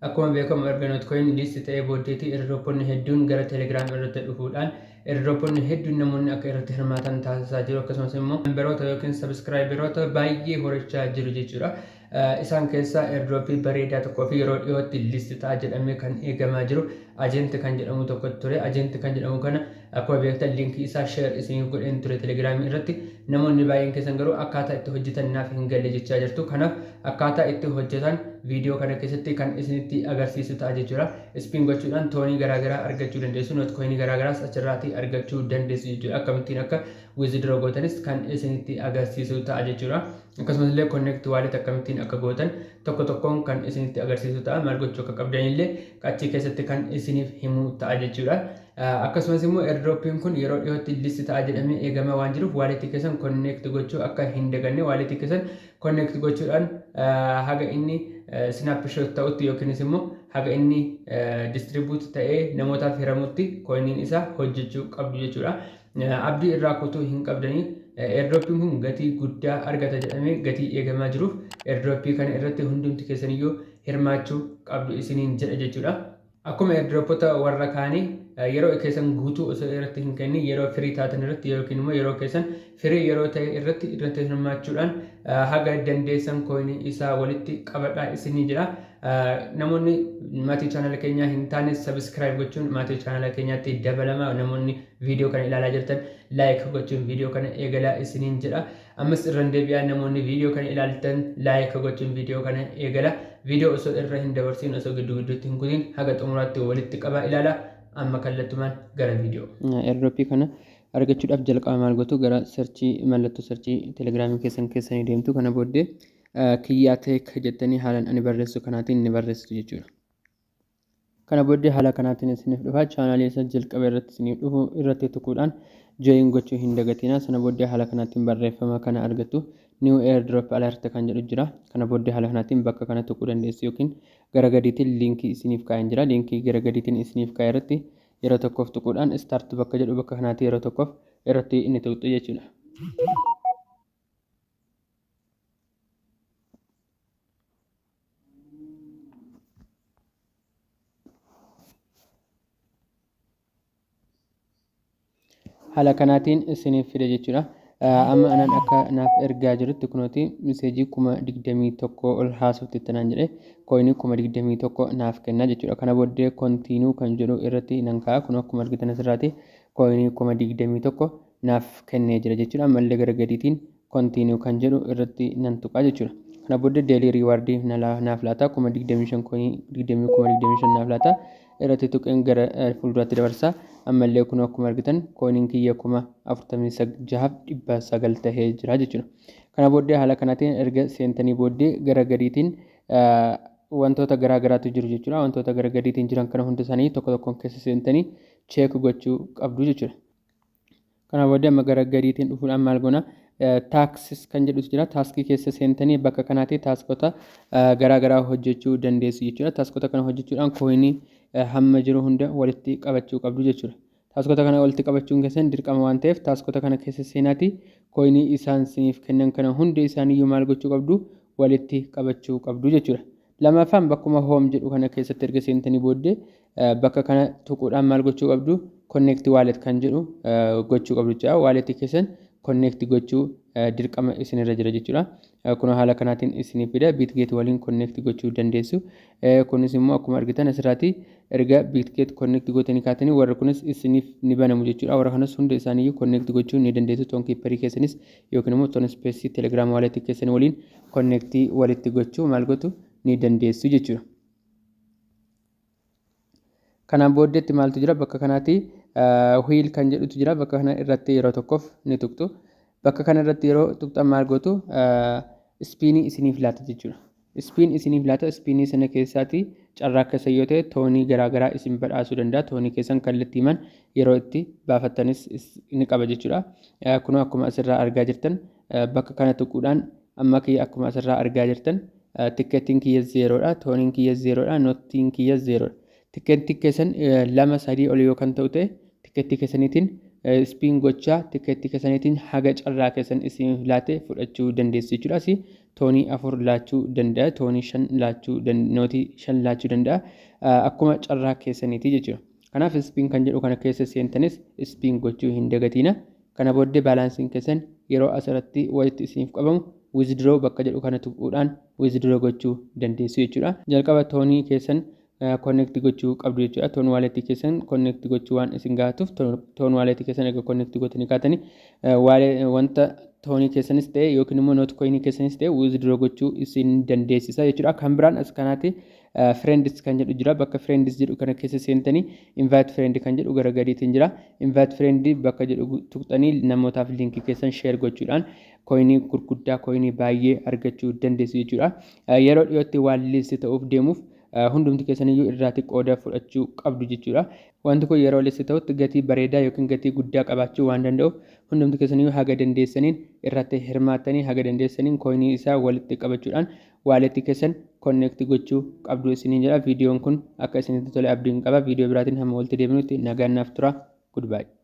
akkuma beekamu erga nootcoin liist ta'ee booddeetii airdropponni hedduun gara telegram irratti dhufuudhaan airdropponni hedduun namoonni akka irratti hirmaatan taasisaa jiru akkasumas immoo memberoota yookiin sabskraayiberoota baay'ee horachaa jiru jechuudha. Isaan keessaa airdroppii bareedaa tokkoo fi yeroo dhiyootti liist ta'a jedhamee kan eegamaa jiru ajenti kan jedhamu tokko ture. Ajenti kan jedhamu kana akkuma beektan liinkii isaa sheer isiniif godheen ture telegiraamii irratti. Namoonni baay'een keessan garuu akkaataa itti hojjetan naaf hin galle jechaa jirtu. Kanaaf akkaataa itti hojjetan viidiyoo kana keessatti kan isinitti agarsiisu ta'a jechuudha. Ispiin gochuudhaan toonii garaagaraa argachuu dandeessu. Nootcoinii garaagaraas achirraatii argachuu dandeessu jechuudha. Akkamittiin akka withdraw gootanis kan isinitti agarsiisu ta'a jechuudha. Akkasumas illee connect wallet akkamittiin akka gootan tokko tokkoon kan isinitti agarsiisu ta'a. Maal gochuu akka qabdan illee achii keessatti kan isiniif himu ta'a jechuudha. Akkasumas immoo airdroppiin kun yeroo dhiyootti liist ta'a jedhamee eegamaa waan jiruuf walletii keessan connect gochuu akka hin daganne walletii keessan connect gochuudhaan haga inni snapshot ta'utti yookiinis immoo haga inni distribute ta'ee namootaaf hiramutti coiniin isaa hojjechuu qabdu jechuudha. Abdii irraa kutuu hin qabdanii airdroppiin kun gatii guddaa argata jedhamee gatii eegamaa jiruuf airdroppii kana irratti hundumti keessaniyyuu hirmaachuu qabdu isiniin jedha jechuudha. Akkuma airdroppota warra kaanii yeroo keessan guutuu osoo irratti hin kennin yeroo firii taatan irratti yookiin immoo yeroo keessan firii yeroo ta'e irratti hirmaachuudhaan haga dandeessan coinii isaa walitti qabadhaa isinii jedha. Namoonni maatii chaanala keenyaa hin taane subscribe gochuun maatii chaanala keenyaatti dabalama. Namoonni viidiyoo kana ilaalaa jirtan like gochuun viidiyoo kana eegalaa isiniin jedha. Ammas irraan deebi'aa namoonni viidiyoo kana ilaaltan like gochuun viidiyoo kana eegala. Viidiyoo osoo irra hin dabarsin osoo gidduutti hin kutin haga xumuraatti walitti qabaa ilaala. Amma kallattumaan gara viidiyoo. Airdroppii kana argachuudhaaf jalqaba maal gootu gara searchii mallattoo searchii telegiraamii keessanii deemtu kana booddee kiyyaa teek jettanii haalaan ani barreessu kanaatiin ni barreessitu jechuudha. Kana booddee haala kanaatiin isiniif dhufa chaanaalii isa jalqaba irratti isiniif dhufu irratti tuquudhaan join gochuu hin dagatina. Sana booddee haala kanaatiin barreeffama kana argattu new airdrop alert kan jedhu jira. Kana booddee haala kanaatiin bakka kana tuquu dandeessu yookiin gara gadiitiin liinkii isiniif kaa'een jira. Liinkii gara gadiitiin isiniif kaa'e irratti yeroo tokkoof tuquudhaan start bakka jedhu bakka kanaatti yeroo tokkoof irratti inni tuqxu jechuudha. Haala kanaatiin isiniif fide jechuudha. Amma anaan akka naaf ergaa jirutti kunooti miseejii 21,000 ol haasofti tanaan jedhee coinii 21,000 naaf kenna jechuudha. Kana booddee kontiinuu kan jedhu irratti nan kaa'a. Kun akkuma argitan asirraati coinii 21,000 naaf kennee jira jechuudha. Ammallee gara gadiitiin kontiinuu kan jedhu irratti nan tuqaa jechuudha. Kana booddee deelii riiwaardii naaf laata 25,000 coinii 20,025 naaf laata. Irratti tuqeen gara fuulduraatti dabarsa. Ammallee kun akkuma argitan coiniin kiyya 46,900 tahee jira jechuudha. Kana booddee haala kanaatiin erga seentanii booddee gara gadiitiin wantoota garaagaraatu jiru jechuudha. Wantoota gara gadiitiin jiran kana hunda isaanii tokko tokkoon keessa seentanii cheek gochuu qabdu jechuudha. Kana booddee amma gara gadiitiin dhufuudhaan maal goona taaksis kan jedhutu jira. Taaskii keessa seentanii bakka kanaatti taaskota garaagaraa hojjechuu dandeessu jechuudha. Taaskota kana hojjechuudhaan coinii hamma jiru hunda walitti qabachuu qabdu jechuudha. Taaskota kana walitti qabachuun keessan dirqama waan ta'eef taaskota kana keessa seenaati coinii isaan isiniif kennan kana hundi isaaniiyyuu maal gochuu qabdu walitti qabachuu qabdu jechuudha. Lamaffaan bakkuma home jedhu kana keessatti erga seentanii booddee bakka kana tuquudhaan maal gochuu qabdu connect wallet kan jedhu gochuu qabdu jechuudha. Walletii keessan connect gochuu dirqama isinirra jira jechuudha. Kun haala kanaatiin isiniif fida bitget waliin connect gochuu dandeessu. Kunis immoo akkuma argitan asirraati erga bitget connect gootanii kaatanii warra kunis isiniif ni banamu jechuudha. Warra kanas hunda isaaniiyyuu connect gochuu ni dandeessu. Toonkiiparii keessanis yookiin immoo toonspeesii telegraam walletii keessan waliin connect walitti gochuu maal gootu ni dandeessu jechuudha. Kanaan booddeetti maaltu jira bakka kanaatti wheel kan jedhutu jira. Bakka kana irratti yeroo tokkoof ni tuqxu. Bakka kana irratti yeroo tuqxan maal gootu spiinii isiniif laata jechuudha. Spiin isiniif laata spiinii sana keessaati carraa akka yoo ta'e toonii garaagaraa isin badhaasuu danda'a. Toonii keessan kallattii himan yeroo itti baafattanis ni qaba jechuudha. Kun akkuma asirraa argaa jirtan bakka kana tuquudhaan amma kiyya akkuma asirraa argaa jirtan tikkeettiin kiyya 0dha. Tooniin kiyya 0dha. Noottiin kiyya 0dha. Tikkeettii keessan 2-3 ol yoo kan ta'u ta'e tikkeettii keessaniitiin spin gochaa tikeetti keessaniitiin haga carraa keessan isin laate fudhachuu dandeessu jechuudha. Si toonii 4 laachuu danda'a, toonii 5 laachuu nootii 5 laachuu danda'a akkuma carraa keessaniiti jechuudha. Kanaaf spin kan jedhu kana keessa seentanis spin gochuu hin dagatiina. Kana booddee baalaansiin keessan yeroo asirratti walitti isiniif qabamu withdraw bakka jedhu kana tuquudhaan withdraw gochuu dandeessu jechuudha. Jalqaba toonii keessan connect gochuu qabdu jechuudha. Toon wallet keessan connect gochuu waan isin gaatuuf toon wallet keessan egaa connect gootanii kaatanii wanta toonii keessanis ta'e yookiin immoo noot coin keessanis ta'e withdraw gochuu isin dandeessisa jechuudha. Kan biraan as kanaatti friends kan jedhu jira. Bakka friends jedhu kana keessa seentanii invite friend kan jedhu gara gadiitiin jira. Invite friend bakka jedhu tuqxanii namootaaf linkii keessan share gochuudhaan coinii gurguddaa coinii baay'ee argachuu dandeessu jechuudha. Yeroo dhiyootti waan listi ta'uuf deemuuf hundumti keessaniyyuu irraati qooda fudhachuu qabdu jechuudha. Wanti kun yeroo listi ta'utti gatii bareedaa yookiin gatii guddaa qabaachuu waan danda'uuf hundumti keessaniyyuu haga dandeessaniin irratti hirmaattanii haga dandeessaniin coinii isaa walitti qabachuudhaan waaletti keessan connect gochuu qabdu isiniin jedha. Viidiyoon kun akka isinitti tole abdiin qaba. Viidiyoo biraatiin hamma walitti deebinutti nagaan naaf tura. Goodbye.